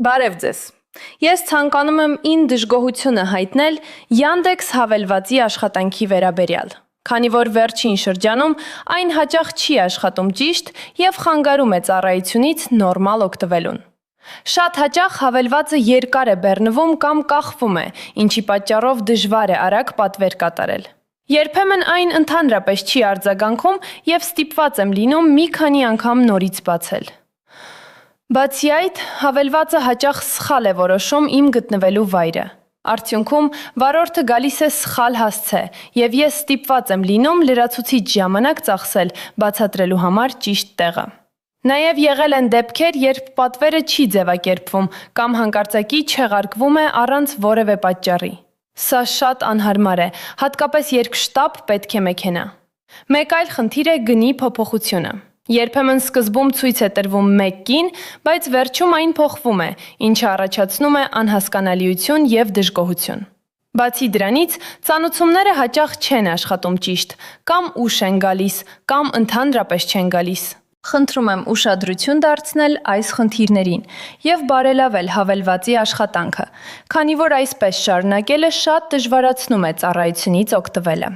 Բարև ձեզ։ Ես ցանկանում եմ ին դժգոհությունը հայտնել Yandex հավելվածի աշխատանքի վերաբերյալ, քանի որ վերջին շրջանում այն հաճախ չի աշխատում ճիշտ և խանգարում է ծառայությունից նորմալ օգտվելուն։ Շատ հաճախ հավելվածը երկար է բեռնվում կամ կախվում է, ինչի պատճառով դժվար է արագ պատվեր կատարել։ Երբեմն այն ընդհանրապես չի արձագանքում և ստիպված եմ լինում մի քանի անգամ նորից բացել։ Բացի այդ, հավելվածը հաճախ սխալ է որոշում իմ գտնվելու վայրը։ Արդյունքում վարորդը գալիս է սխալ հասցե, և ես ստիպված եմ լինում լրացուցիչ ժամանակ ծախսել բացատրելու համար ճիշտ տեղը։ Նաև եղել են դեպքեր, երբ պատվերը չի ձևակերպվում կամ հանկարծակի չեղարկվում է առանց որևէ պատճառի։ Սա շատ անհարմար է, հատկապես երբ շտապ պետք է մեքենա։ Մեկ այլ խնդիր է գնի փոփոխությունը։ Երբեմն սկզբում ցույց է տրվում 1 կին, բայց վերջում այն փոխվում է, ինչը առաջացնում է անհասկանալիություն և դժգոհություն։ Բացի դրանից, ծանուցումները հաճախ չեն աշխատում ճիշտ, կամ ուշ են գալիս, կամ ընդհանրապես չեն գալիս։ Խնդրում եմ ուշադրություն դարձնել այս խնդիրներին և բարելավել հավելվածի աշխատանքը, քանի որ այսպես շարունակելը շատ դժվարացնում է ծառայությունից օգտվելը։